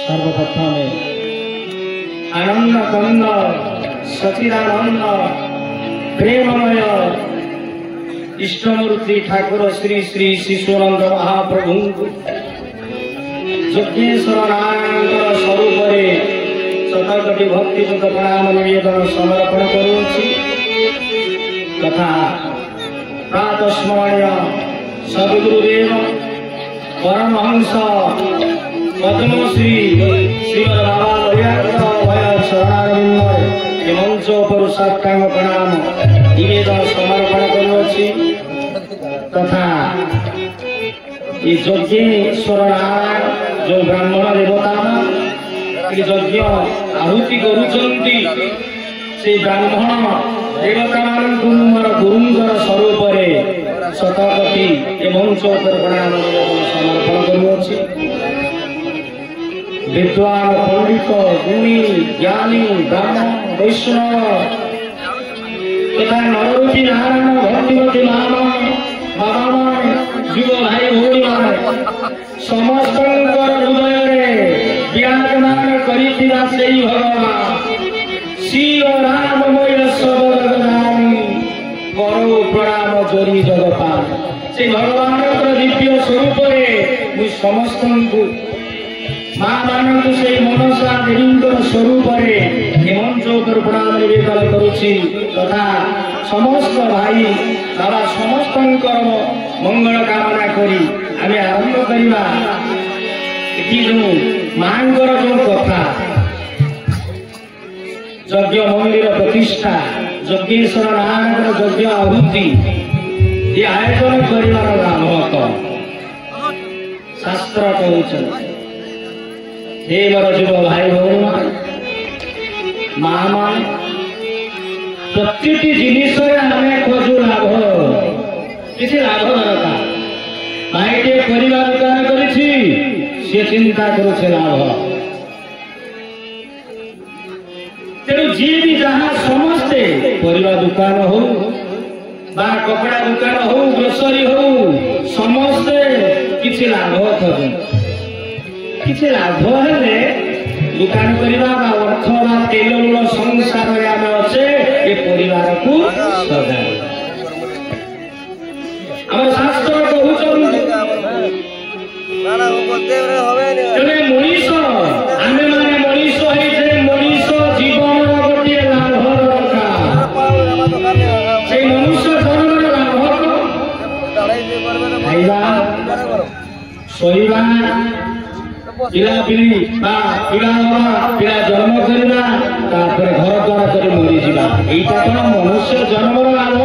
सर्वप्रथम आनंद कंद सचिदानंद प्रेममय इष्टमूर्ति ठाकुर श्री श्री शिशुनंद महाप्रभु यज्ञेश्वर नारायण स्वरूप शतकोटि भक्तियुक्त प्रणाम निवेदन समर्पण करुछि तथा प्रातस्मरणीय सद्गुरुदेव परमहंस पद्मश्री श्रीमद बाबा भय शरणारविंद मंच पर साष्टांग प्रणाम निवेदन समर्पण करुछि तथा ये यज्ञेश्वर नारायण जो ब्राह्मण देवता यज्ञ आहुति करुचंती से ब्राह्मण देवता मोर गुरुंकर स्वरूप शतकोटि मंच पर प्रणाम समर्पण करुछि विद्वान पंडित गुणी ज्ञानी ब्राह्मण वैष्णव तथा नररूपी नारायण भक्तिमती मामा बाबा युव भाई भौणी समस्त हृदय विराजमान करिथिबा सेई भगवान श्री राममय सबरगदानी करो प्रणाम जोरी जगपाल से भगवान दिव्य स्वरूप मु समस्त माँ मानक से मनसा देवी स्वरूप मंच पर प्रणाम निवेदन करुछि तथा समस्त भाई बाबा समस्त मंगल कामना करी आमे आरंभ करिबा माँ जो कथा यज्ञ मंदिर प्रतिष्ठा यज्ञेश्वर नारायण यज्ञ आहुति ये आयोजन कर लाभ शास्त्र कहते हे मोर युव भाई भौणी माँ मान प्रति जिनिस खोजु लाभ किसी लाभ दरकार भाई टे परिवा दुकान करिछि से चिंता करुचे लाभ तेणु जी भी जहाँ समस्ते परिवा दुकान हो बा कपड़ा दुकान हो ग्रोसरी हो समस्ते किसी लाभ खोज किसी लाभ हेले दुकान करवा अर्थ बा तेल लूण संसार आम अच्छे ये परिवार को सजा आम शास्त्र कहते मनीष आम मैंने मनीष मनीष जीवन गोटे लाभ दरकार से मनुष्य जन्म लाभ खाइबा शोइबा पिलापिली पिला पिला जन्म करवा घर द्वारा कर मरी जावा यहीटा कौन मनुष्य जन्म लाभ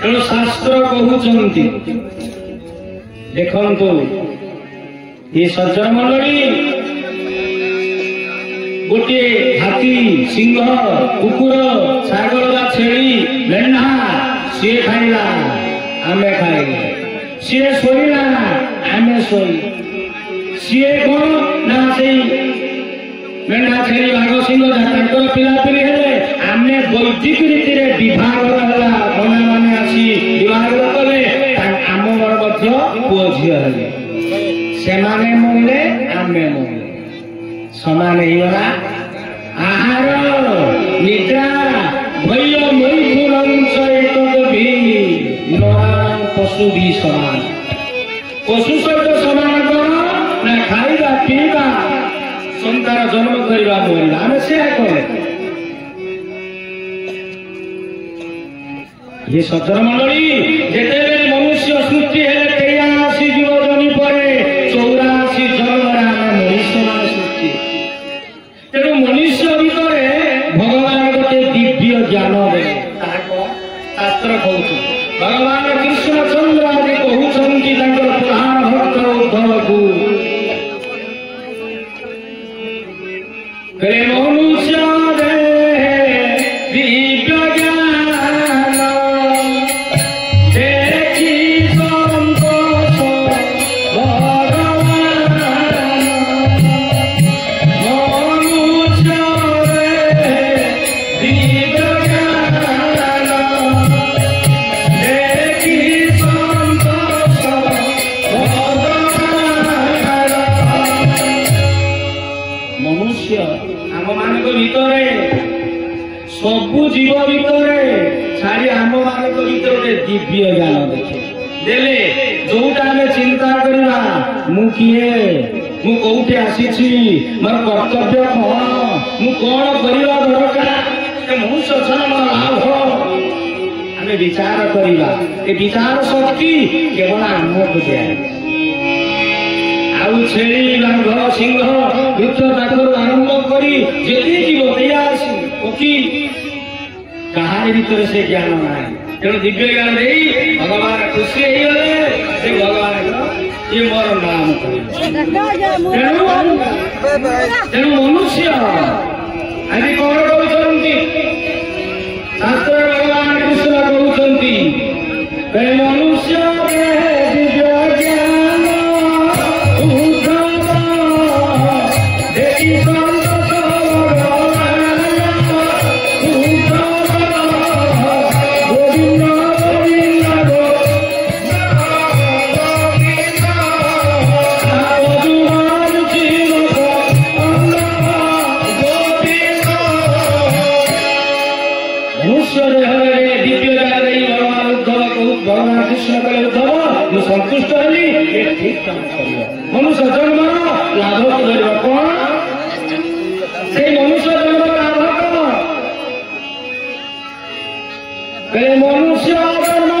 तेणु शास्त्र कहते देखु ये सज्जन मंडली गोटे हाथी सिंह कुकुर छागल छेली मेढ़ा सी खाइला आमे खाइला सी शोला आमे शोई सी कौन ना से मेढ़ा छेली बाघ सिंह पिलापिली हेले आमे वैदिक रीति विभाग मना माने आसी विभाग कले आम पुओ झी हेले से मरले आमे मरले समान होगा आहार निद्रा भय मैथुन पशु भी समान पशु सहित समान कौन ना खाइबा पीवा संतान जन्म करवा मरला आम से कले ये सज्जन मंडली जिते मनुष्य सृष्टि है 83 जीवजनी पर 84 जन्म मनुष्य मान सृष्टि तेणु मनुष्य भितर भगवान गोटे दिव्य ज्ञान दे शास्त्र कहते भगवान कृष्णचंद्र आदि कहते प्रधान भक्त उद्धव को मनुष्य दिव्य ज्ञान आम मान भितर सबु जीव भितर छाड़ी आम मान भितर गोटे दिव्य ज्ञान देखे देले जोटा आम चिंता करवा मु किए मु कौटे आसी मोर कर्तव्य कौन मु कौन करवा दरकार मनुष्य जन्म लाभ आम विचार करवा ए विचार शक्ति केवल आमको दिया आउ छेली बाघ सिंह वृक्ष पाखर आरंभ करी जेते जीव दयासी पक्षी कहानी भीतर से ज्ञान ना तेणु दिव्य ज्ञान दे भगवान खुशी से भगवान ये मोर नाम तेणु मनुष्य आज कौन कहते शास्त्र भगवान कृष्ण कहते मनुष्य दिव्य ज्ञान देखी संतुष्ट हली ये ठीक काम कर मनुष्य जन्म लाभ को धर कौन से मनुष्य जन्म लाभ कौन मनुष्य जन्म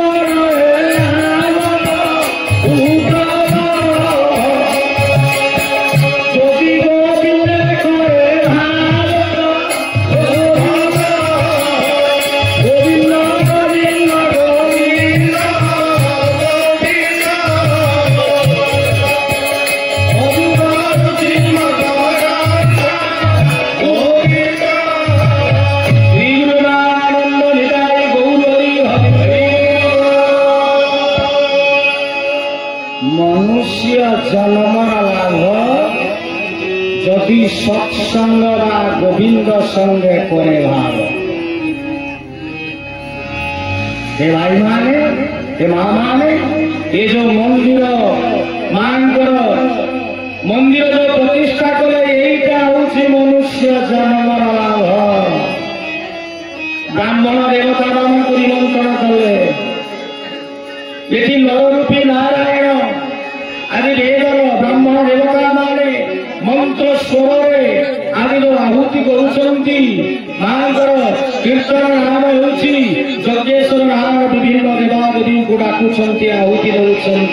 सत्संग गोविंद संगे करे भाव हे भाई माने हे माँ माने ये जो मंदिर मांकर मंदिर जो प्रतिष्ठा कले यहीटा हूँ मनुष्य जन्म लाभ ब्राह्मण देवता मान निमंत्रण कले ये नररूपी नारायण आज वेदर ब्राह्मण देवता माने मंत्र स्वर आदि आहुति करुंती मांकर कीर्तन नाम होगेश्वर नाम विभिन्न देवादेवी को डाकुंट आहुति दौरान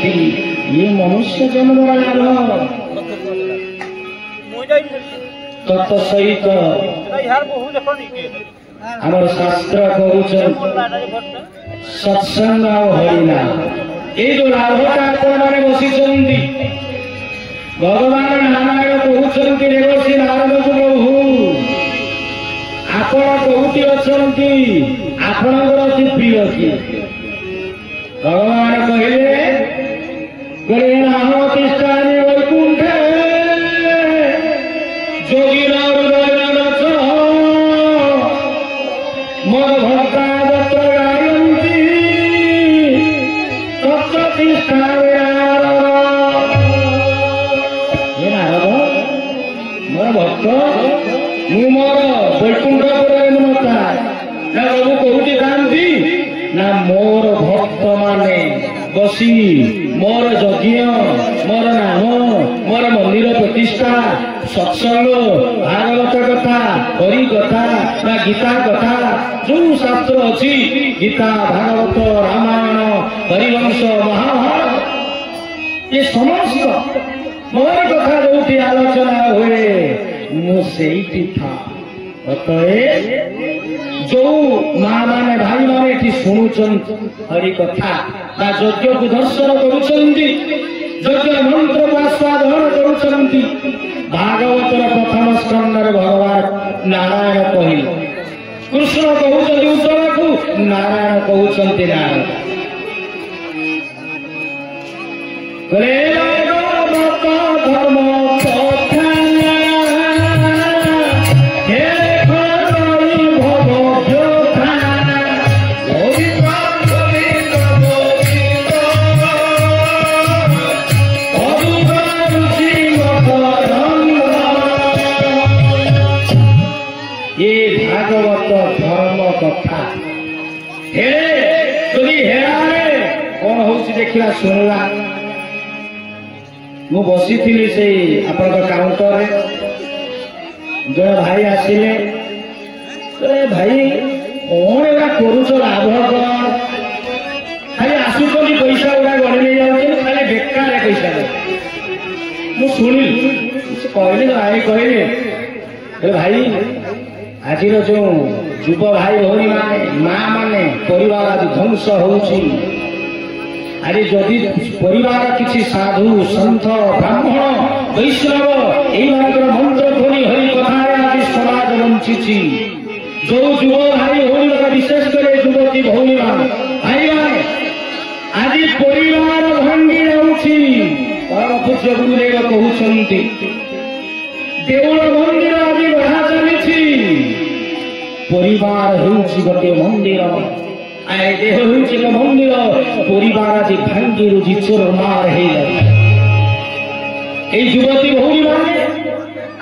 ये मनुष्य जन्म लाभ तत्सहित आमर शास्त्र कहूँ सत्संग हरिना ये जो लाभटा आपण मैंने बसी भगवान नारायण कहते देवसी नारद प्रभु आपण कौटी अच्छा आपणकर अति प्रिय किए भगवान कहले नाम तिष्ठानि वैकुंठे जोगी मोर भक्ता दत्त गायन्ति तत्र तिष्ठामि मोर भक्त मु मोर वैकुंठ प्रभु कौटी खाती ना मोर भक्त माने बसी मोर यज्ञ मोर नाम मोर मंदिर प्रतिष्ठा सत्संग भागवत कथा हरि कथा ना गीता कथा जो शास्त्र अच्छी गीता भागवत रामायण हरिवंश महाभारत ये समस्त मोर कथा जो आलोचना हुए मुझे था अतएव जो माँ माने भाई माने शुणुं हरि कथा यज्ञ को दर्शन करुँच मंत्र को आस्वादन करुँच भागवतर प्रथम स्कंद भगवान नारायण कहले कृष्ण कहते उद्धव को नारायण कहते नारद धर्म कथा हेले हेरारे कौन हूँ देखा शुणा मु बसी थी से आपण काउंटर जड़े भाई आसिले भाई कौन एरा करुच लाभ कौन खाली आसुच पैसा गुड़ा गड़ी नहीं जाऊँ खाली बेकार पैसा मुझे कहली भाई कहले भाई आज जो युव भाई भौणी माने माँ माने परिवार आज ध्वंस होउछि आज जदि परिवार किसी साधु सन्थ ब्राह्मण वैष्णव यही मंत्र ध्वनि हरि कथा आज समाज बंची जो युव भाई भौणी विशेष कर युवती भौणी भाई माने आज परिवार भांगी जाऊँगी परम पूज्य गुरुदेव कहते देवल मंदिर आज गढ़ा चली परिवार गोटे मंदिर आए देह हो मंदिर परिवार आज भांगी रुझी चोर मार युवती भौणी माने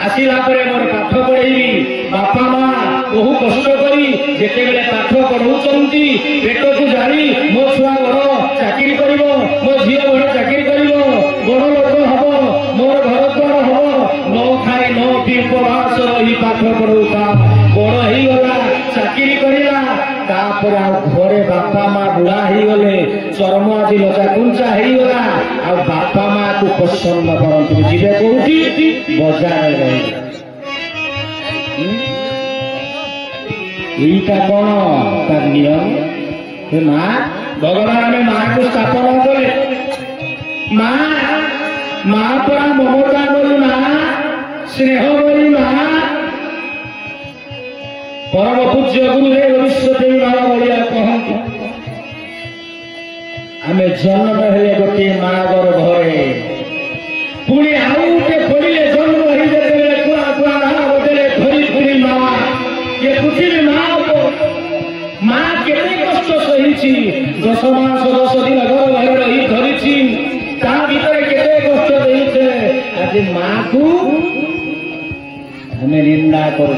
आसला मोर पाठ पढ़ेबी बापा माँ बहु कष्ट करी जिते पाठ पढ़ाऊँगी पेट को जानी मो छुआ बड़ चाकरी कर मो झी बड़ चाकरी कर बड़ लोक हम मोर घर द्वार हम न खाई न पी उपवास रही पाठ पढ़ा बड़ हो गला चाकरी करला घरे बापा माँ बुढ़ा हो गले चरम आज लजा कुंचा हो गला आ बापा माँ को पसंद करते जीवे कौटी बजार यहीटा कौन तार नियम माँ भगवान आम माँ को स्थापन कले माँ माँ परा ममता बोली माँ स्नेह बोली माँ परम पूज्य गुरुदेव विश्वदेवी माँ भाया कहते आम जन्म हेले गोटे माँ गर्भरे पुणी आउटे पड़े जन्म हो कुआ कुआ बदले धरी माँ ये पृथ्वी माँ केते कष्ट सही 10 मास 10 दिन घर रही धरी भीतर केते कष्ट देते आज माँ को हमें निंदा कर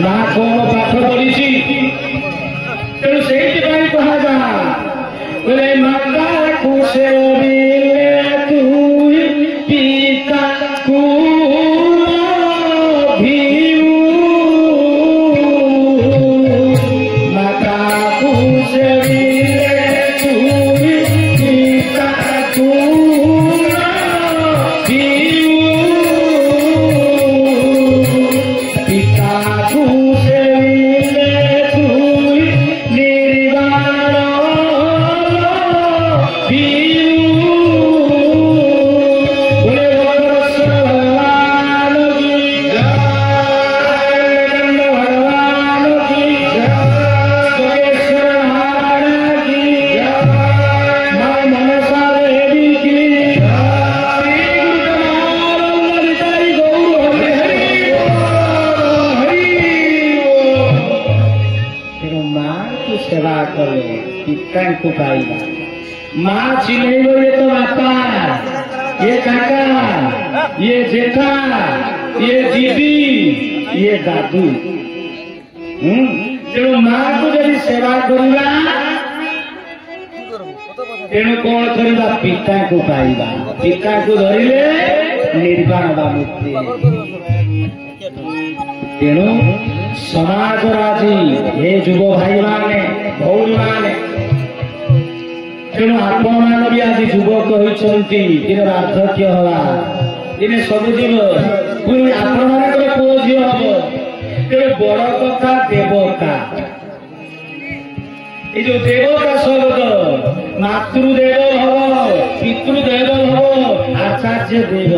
माँ कौन पाठ पढ़ी तेणु से कहा जा बोले माता को सेविले तू पिता को माता को सेविले तू पिता को पिता को पाइबा माँ चिन्ह ये तो बापा ये काका ये जेठा ये दीदी ये दादू तेणु माँ को जब सेवा करवा तेणु कौन करवा पिता को पाइबा पिता को धरिले निर्वाण बा मुक्ति तेणु समाज राजी हे युव भाई माने भौणी माने तेणु आपण मान भी आज युवक होती दिन वार्धक्य हवा दिन सबुदिन पुणी आपण मानकर पुओ झी हम तेणु बड़ कथा देवता ये जो देवता शब्द मातृदेव हम पितृदेव हम आचार्य देव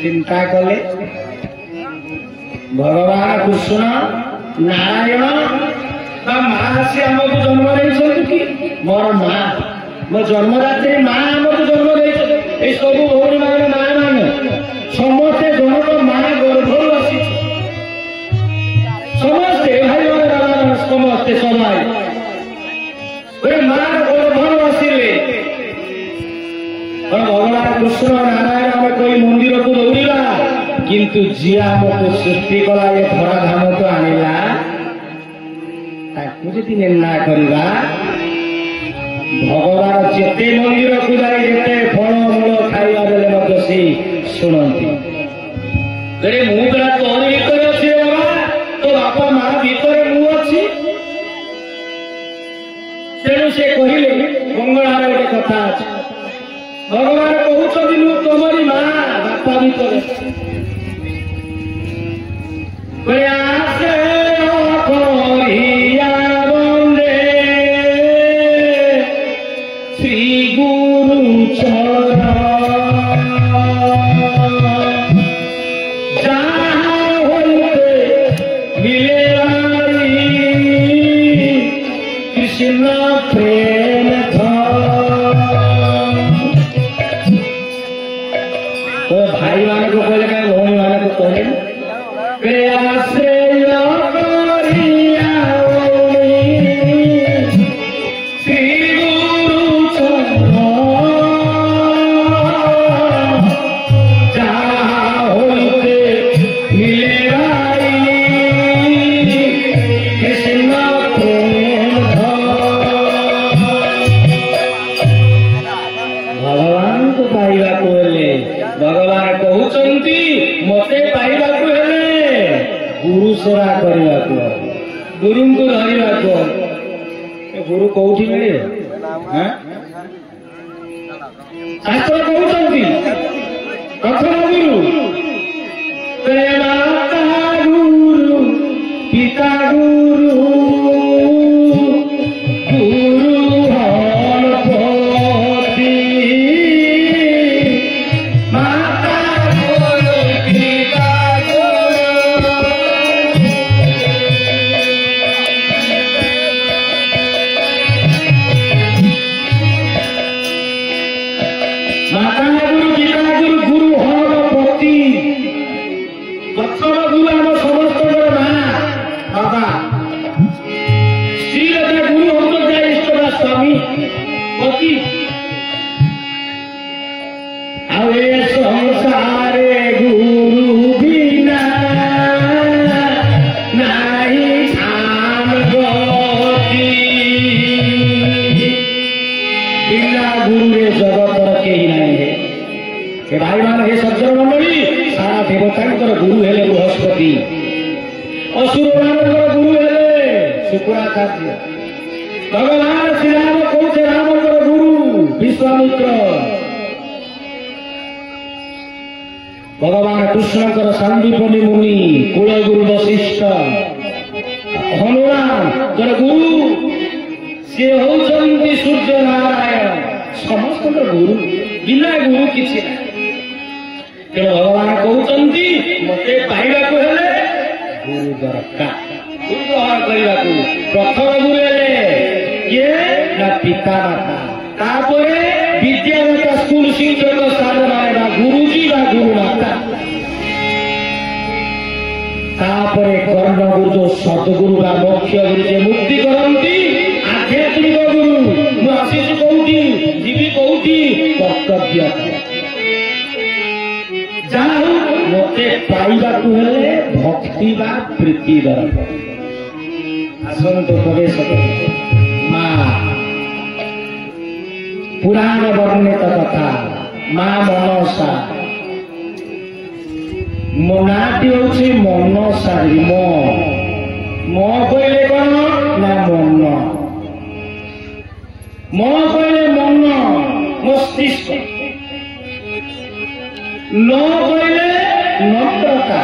चिंता कले भगवान कृष्ण नारायण माँ से आमको जन्म नहीं कि मोर माँ मो जन्म रात्रि माँ आमको जन्म नहीं सब भौणी मान माँ मान समस्ते जनक माँ गर्भ आसी समस्ते भाई समस्ते सबाई माँ गर्भ आसिले भगवान कृष्ण नारायण आम कोई मंदिर को दौड़ा किंतु जी आमको सृष्टि कला ये धरा धाम को आनिला जी निंदा करवा भगवान जेते मंदिर को जाए जेते फल मूल खाइबा बेले से शुणती अरे मु परा तोर भीतर अच्छे बाबा तो बापा माँ भीतर मु अच्छी तेणु से कहले मंगलार गोटे कथा अच्छे भगवान कहते मु तुमरी माँ बापा भीतर भाई मान को कहले भौणी मान को कहले सेवा करने गुरु को धरवा गुरु कौटी मिले शास्त्र कहते प्रथम गुरु माता गुरु पिता गुरु गुरु हरपति माता गुरु पिता संसारे गुरु बिना नहीं धाम गति बिना गुरु जगत कहीं नहीं है भाई मान हे सज्जन मंडली सारा देवता गुरु हेले बृहस्पति असुर मान गुरु हेले शुक्राचार्य भगवान श्री राम कौचे राम गुरु विश्वामित्र भगवान कृष्णकर सांदीपनी मुनि कुलगुरु वशिष्ठ हनुमान तर गुरु सी होती सूर्य नारायण समस्त गुरु बिना गुरु किसी तेणु भगवान कहते मत पाइबा हेले गुरु दरकार गुरु ग्रहण करने प्रथम गुरु हेले ये ना पिता माता तापरे विद्यादाता स्कूल शिक्षक स्थान माने गुरुजी बा गुरु माता तापरे कर्ण गुरु जो सदगुरु बा मुख्य गुरु जे मुक्ति करती आध्यात्मिक गुरु मु आशीष कौटी जीवी कौटी कर्तव्य जाहु मते पाइबा हेले भक्ति बा प्रीति दरकार आसंत प्रवेश माँ पुराण वर्णित कथा माँ मनसा मो नाटी हूँ मनसारी मो कहले कौन ना मन मो कहले मन मस्तिष्क न कहले नम्रता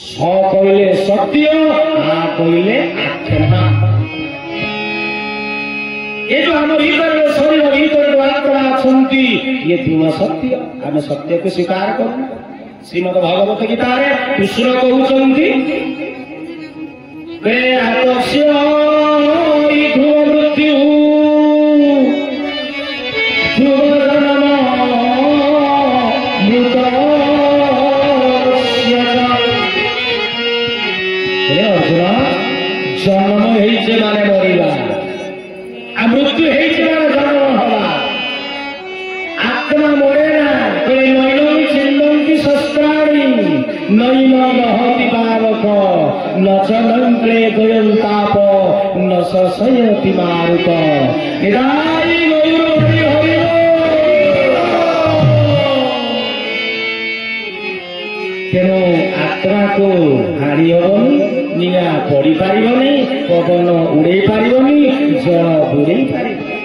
स कहले सत्य आ कहले आत्मा ये जो हम भीतर शरीर भीतर आत्मा अच्छी ये ध्रुव सत्य आम सत्य को स्वीकार करूँ श्रीमद भगवत गीता कृष्ण कहते ध्रुव मृत्यु ध्रुव जन्म मृत अर्जुन जन्म होइछे माने मरिबा आ मृत्यु होइछे माने जन्म हवा आत्मा मरे ना कहले नैनं छिन्दन्ति शस्त्राणि नैम नहति पावक न च नंक्ले गयंताप न सयति मारुत निदाई गौर हरि हरि तेणु आत्मा को हारी हबनी निया पड़ी पारिबनी पवन उड़े पारिबनी जल बुड़े पारिबनी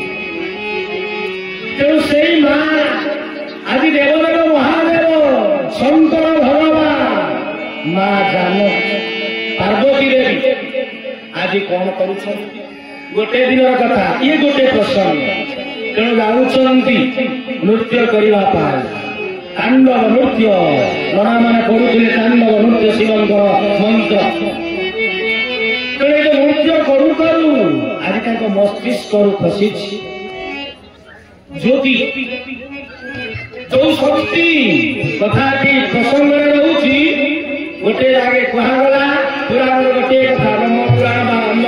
तेणु से माँ आज देवदेव महादेव शंकर भगवान माँ जान पार्वती देवी आज कौन कर गोटे दिन कथा ये गोटे प्रसंग तेणु जाऊँगी नृत्य करने तांडव नृत्य लड़ा मैंने करुले तांडव नृत्य शिवंकर मंत्र तेणु नृत्य करू करू आज मस्तिष्क खसी ज्योति जो शक्ति कथा प्रसंग रोचे गोटे आगे कहगला पुराण गोटे कथा पुराण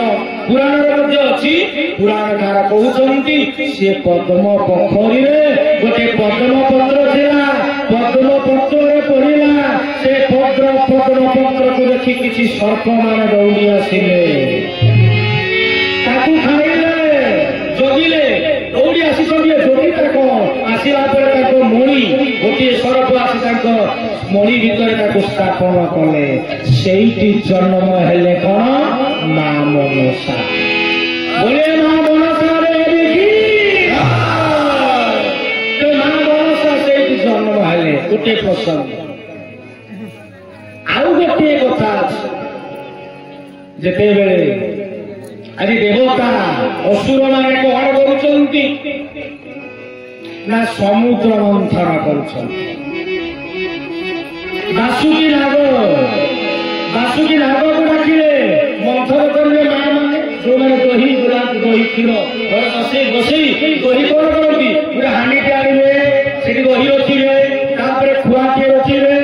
पुराण अच्छी पुराण कार कहते सी पद्म पोखरी गोटे पद्म पत्र था पद्म पत्र पड़ा से पद्म पत्र को देखी किसी सर्प मान दौड़ी आसिले खाइले जगिले दौड़ी आसी जोगी आसला मणि गोटे सरप आसी मणि भितर स्थापन कले से जन्म हेले कौन माँ मनसा बोले माँ मनसा माँ मनसा से जन्म हेले गोटे प्रसंग आउ गोटे कथा जेते बेले आज देवता असुर माने कौन करुचंती ना समुद्र मंथन कर बासुकी नाग को डाकिले मंथन करेंगे माँ मैंने जो मैंने दही गुला दही क्षीर घर बसई बसई दही कौन करती गोटे हांडी टे आने से दही रखिए खुआटे रखिए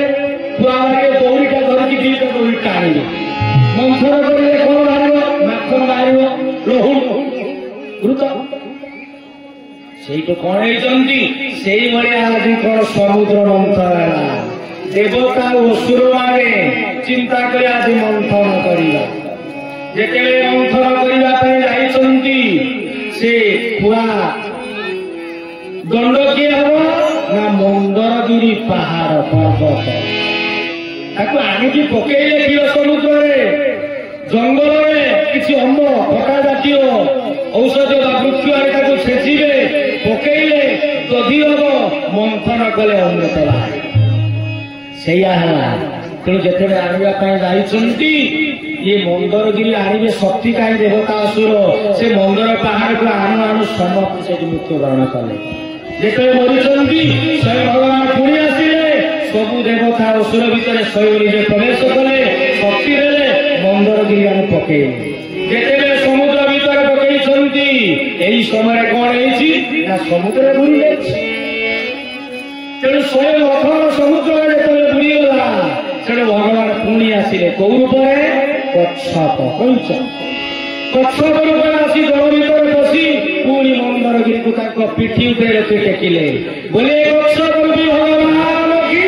खुआ मारे दौड़ीटा धरिकी दीटा दही टाणिले मंथन करेंगे कौन बाहर माखन बाहर लहु घृत से कौन से आज कौन समुद्र मंथन है देवता असुर माने चिंता कर आज मंथन करवा जिते मंथन करने से पूरा दंड किए हम ना मंदरगिरी पहाड़ पर्वत ताको आनिकी पकेले किए समुद्र जंगल किसी अन्न फटा जातीय औषध वृक्ष आगे छेचिबे पकेले दधी हम मंथन कले अमृत तेणु जिते आने ये मंदरगिरी आने शक्ति कहीं देवता असुर से मंदर पहाड़ को आणु आणु समस्त से मृत्युवरण कले जिते मरी स्वयं भगवान पुणी आसिले सबू देवता असुर भितर स्वयं निजे प्रवेश कले शक्ति देले मंदरगिरी आने पकेले जिते समुद्र भितर पकई यही समय कौन है समुद्र बुड़ी जाए तेणु स्वयं अथर समुद्र जो बुड़ीगला तेणु भगवान पुणी आसिले कौ रूप कच्छप कच्छप रूप आसी जल भर बसी पुणी मंदरगिरी को पिठी उठे टेकिले बोले कच्छप रूपी भगवान की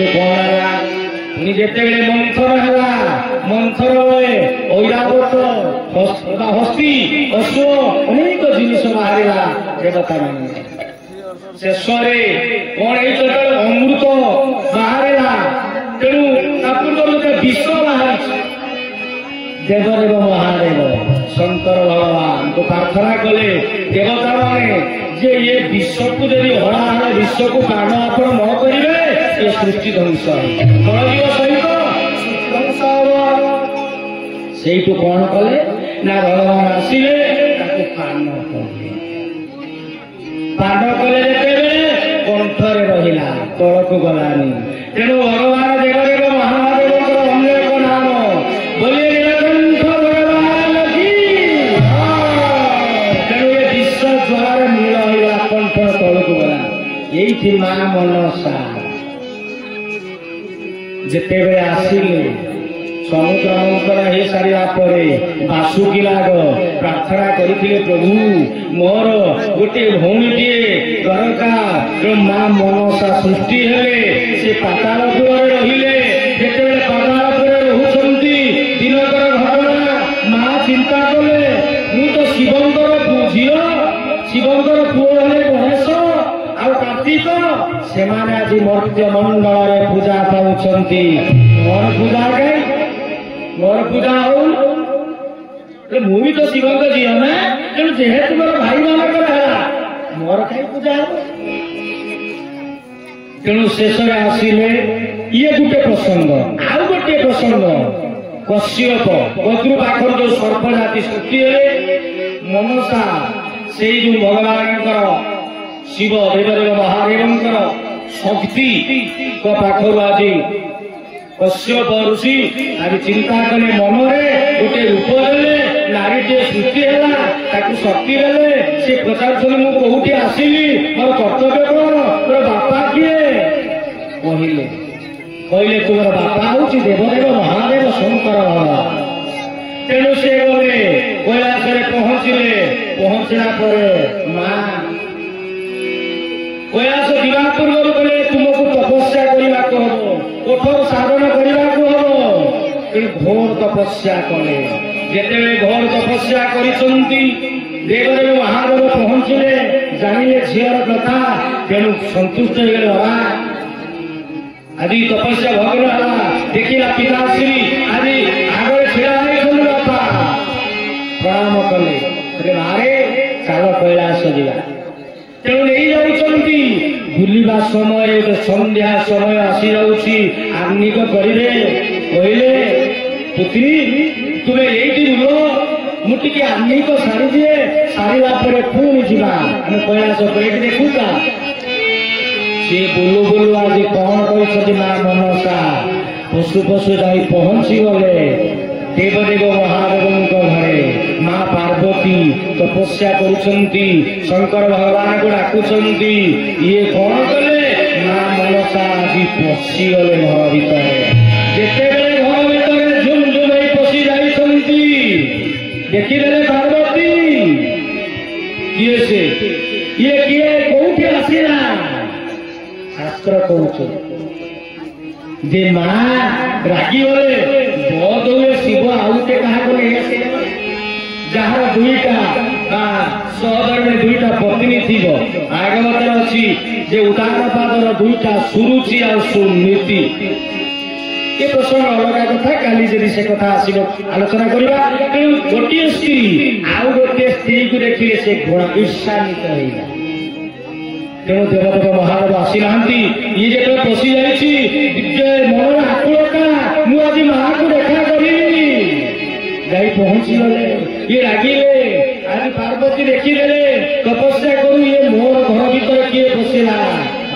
कौन पुणी जिते मंथन है मंथन ऐरावत हस्ती अश्व अनेक जिनिस बाहर देवता मान शेष कौन अमृत बाहर तेणु गोटे विष बाहर देवदेव महादेव शंकर भगवान को प्रार्थना कले देवता माने जे ये विश्व को यदि हड़ाहड़ विश्व को पान आप न करेंगे ये सृष्टि ध्वंस कलयुग सहित सृष्टि ध्वंस हम से कौन कले ना भगवान आसिले पान कले पान कले कंठरे रहा तल को गलानी तेणु भगवान देवदेव महादेव अन्य एक नाम बोले नीलकंठ भगवान की तेणु ये विश्व ज्वार नील होगा कंठ तल को गला यही माँ मनसा जिते आसिले समुद्र मंथन हो सारा बासुकी नाग प्रार्थना करथिले प्रभु मोर गोटे भौणीटीए दरकार माँ मनसा सृष्टि हेले से पातालपुर रहिले जेतेबेले पातालपुर रहुछंती दिनकर घटना माँ चिंता कले मु तो शिवंकर झियो शिवंकर पुओ हेले गणेश आ कार्तिक सेमाने आज मर्त्य मंडल पूजा पाउछंती मोर पूजा कई मोर पूजा हो मुझे तो शिवंक झील ना तेणु जेहेतु मोर भाई मान मोर कहीं पूजा तेणु शेष आसिले ये गोटे प्रसंग आउ गोटे प्रसंग कश्यप गद्रु पाखर जो सर्प जाति सृष्टि मनसा से जो भगवान शिव देवदेव महादेव शक्ति पाखर आज कश्यप ऋषि आज चिंता कले मनरे गोटे रूप देले नारीटे सृष्टि है शक्ति देले से पचार मु कौटी आसली मोर कर्तव्य कौन मोर बापा किए कहले कहले तुम बापा हूँ देवदेव महादेव शंकर तेणु से गले कैलाश पहुंचले पहुंचला माँ कैलाश दिवा पूर्व कले तुमको तपस्या करने को हम कठोर साधन करने को हम घोर तपस्या कले जिते घोर तपस्या करिसंती देवदेव महादेव पहुंचले जानिले झीर कथा तेणु संतुष्ट होगा आज तपस्या भग्न है देखिला पिताश्री आज आगे छिड़ा बापा प्रणाम कले मारे चल कैलाश जा तेणु नहीं जाऊँगी बुलवा समय संध्या समय आसी जाऊँगी आर्निक करेंगे कहले पुत्री तुम्हें यही बुल मुझे आर्निक सारी दिए सारा पुणी जा आम कैलाश पेट देखूता सी बुलू बुलू आज कौन कहते माँ मनसा पशु पशु जा पहुंची गले देवदेव महादेव घरे माँ पार्वती तपस्या करुछंती शंकर भगवान को डाकुछंती ये कौन कले माँ मनसा आज पशि गले घर भितर जेतेबेले घर भितर झुम झुम पशि जाइछंती देखिदेले पार्वती किए से ये किए कोठी आसिला शास्त्र कहूछ जे माँ रागी गले बहुत हुए शिव आउटे क्या जार दुईटा सहदर में दुईटा पत्नी थी आगवत अच्छी जे उदार पादर दुईटा सुरुचि आ सुनीति ये प्रसंग अलग कथा काली जदि से कथा आसो आलोचना करवा गोटे स्त्री आउ गोटे स्त्री को देखिए से ईर्षान्वित होगा तेणु देवदेव महादेव आसी ना ये जो पशि जाए मन आकुलता मुझे माँ को देखा करी जा पहुंची गले ये रागिले आज पार्वती देखीदे तपस्या करू ये मोर घर भीतर किए पशिला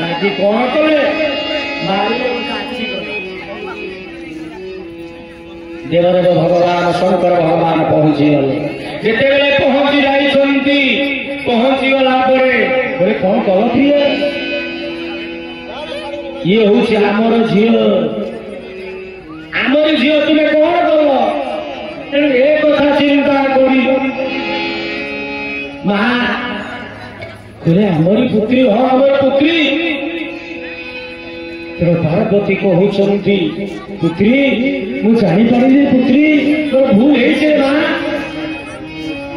रागी कौन कले देवदेव भगवान शंकर भगवान पहुंची गले जितेबले पहुंची जाइछंती पहुंची गला बोले कौन कल ये हूँ आमर झील आमर झील तुम्हें कौन कल तेणु ए कथा चिंता करी माँ कहले आमरी पुत्री हाँ आमर पुत्री तेणु पार्वती कहते पुत्री मुझे जापारि पुत्री तोर भूल है माँ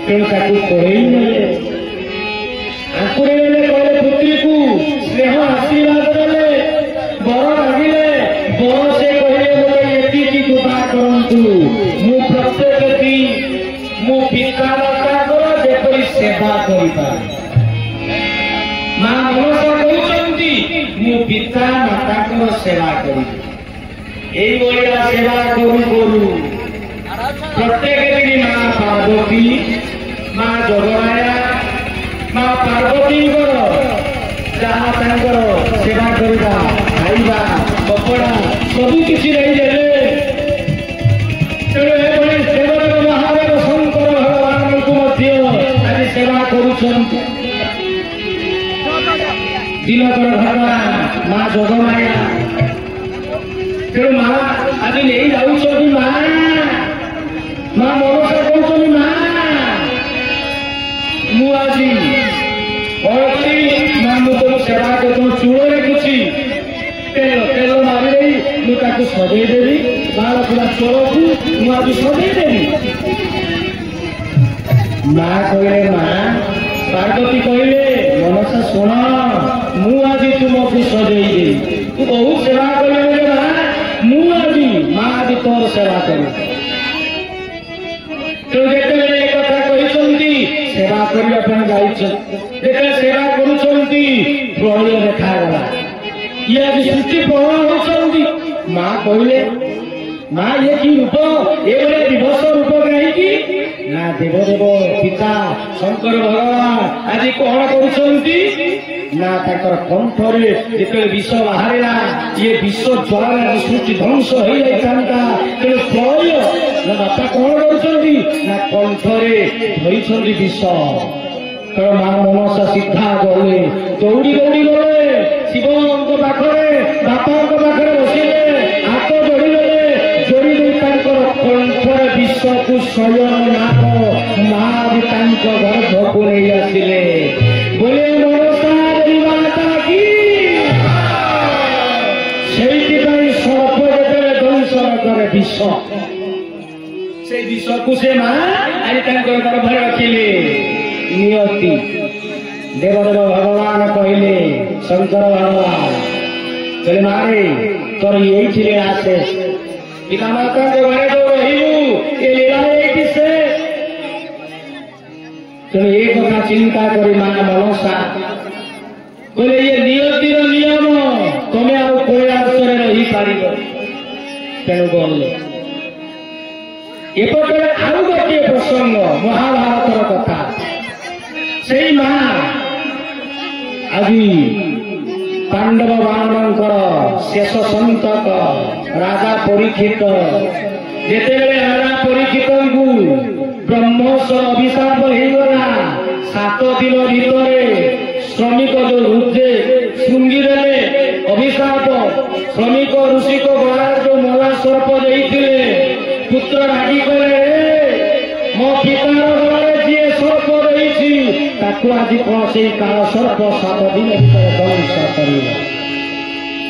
तेणु कड़े ने आकुड़े कहले पुत्री को स्नेह आशीर्वाद देले बर मागिले बर से कहले बोले एति कृपा करंतु मु प्रत्येक दिन मो पिता माताकर जेपरि सेवा करिपा माँ मनसा कहते मु पिता माताकर सेवा करी एई भलिया सेवा करू करू प्रत्येक दिन माँ पार्वती माँ जगमाया माँ पार्वती जहाँ सेवा करवा खाइबा कपड़ा सबू किसी नहीं देले तेणु देवदेव महादेव शंकर भगवान को आज सेवा करुछन दिनकर भगवान माँ जगमाया तेणु माँ आज नहीं जाऊँ माँ माँ मनसा कहते माँ सेवा कर चूड़े किसी तेल तेल मारिदेवी मुझे सजेदेवी बाल पूरा चोर को मुझे सजेदेवी माँ कहले माँ पार्वती कहले मनसा शुण मुझे तुमको सजेदेवी तू बहुत सेवा कर मुझे माँ आज तोर सेवा कर तो जिते कथा कहते सेवा करने जिते सेवा करुँच प्रलय देखागला ये आज सृष्टि प्रलय होती माँ कहले माँ ये कि रूप ये दिवस रूप कहीं ना देवदेव पिता शंकर भगवान आज कौन कर कंठरे जिते विष बाहर ये विश्व ज्वार सृष्टि ध्वंस हो जाता तेणु प्रलय बापा कौन कर कंठरे धरी विष तो माँ मनसा सीधा गले दौड़ी दौड़ी गले शिव पाखे बापा पाखे बसिले हाथ जोड़ी गले जोड़ी कंठर विष को स्वयं नाथ माँ गर्भ को नहीं आसिले बोले मनसा माता की सर्प जो दंशन करे विष से विष को से माँ आज गर्भे रखिले नियति देवदेव भगवान कहले शंकर भगवान कहले मारे तोर यही आसे पिता माता के घरे तो रही ये लीला से तेणु ये कथा चिंता करी माँ मनसा बोले ये नियतिर नियम तुम आउ कैलाशरे रही पार तेणु गले एपटे आउ गोटे प्रसंग महाभारतर कथा से माँ आज पांडव बाणकर शेष संतक राजा परीक्षित जिते राजा परीक्षित को ब्रह्मस अभिशाप होगला 7 दिन भितर श्रमिक जो रुजे शुंगी देले अभिशाप श्रमिक ऋषि को गला जो मला सर्प देते पुत्र रागी कले मो पितार गलारे जी सर्प रही आज कौन से काल सर्प 7 दिन भर ध्वंस कर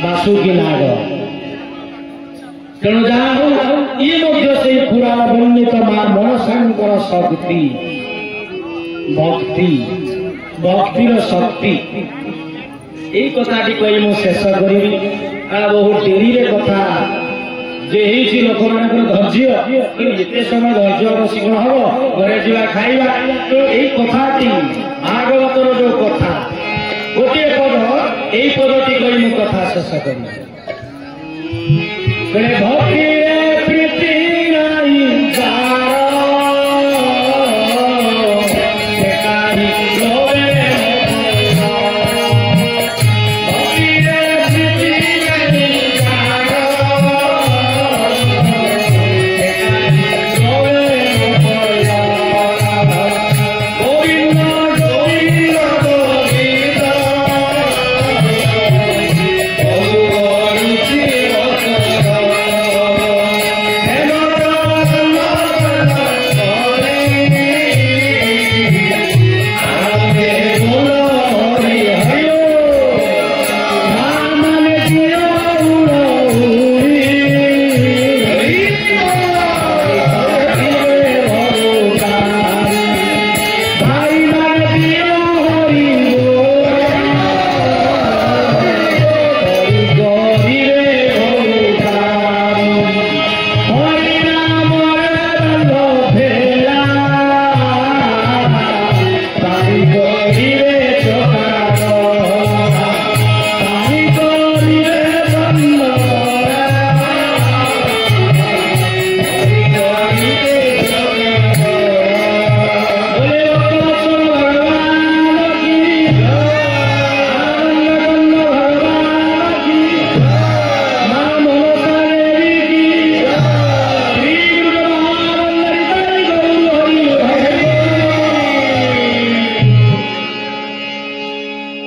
बासुकी नाग तेणु जहाँ ये से पुराण वर्णित माँ मनसांकर शक्ति भक्ति भक्तिर शक्ति यही कथाटी कही मुझे शेष करी बहुत डेरी कथा जे लोक मान धैर्य जिते समय धैर्य शिक्षण हम घरे जा खाइबा तो यही कथाटी भागवतर जो कथा गोटे पद यही पदटी कही मु कथा शेष कर भक्ति